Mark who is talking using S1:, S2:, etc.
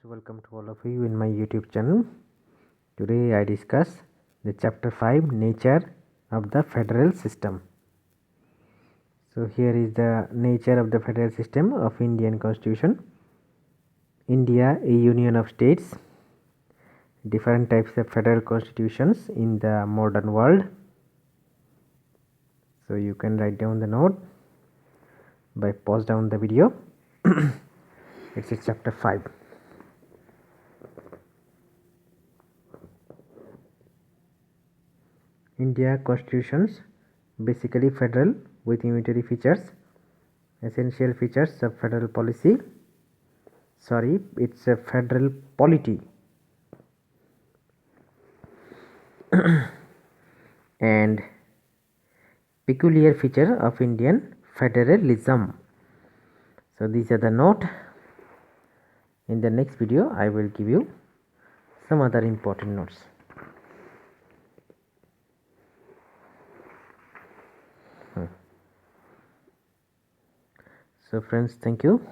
S1: welcome to all of you in my YouTube channel. Today I discuss the chapter 5, nature of the federal system. So here is the nature of the federal system of Indian Constitution. India, a union of states. Different types of federal constitutions in the modern world. So you can write down the note by pause down the video. It's a chapter 5. India constitutions basically federal with unitary features. Essential features of federal policy. Sorry, it's a federal polity. And peculiar feature of Indian federalism. So these are the note. In the next video I will give you some other important notes. So friends, thank you.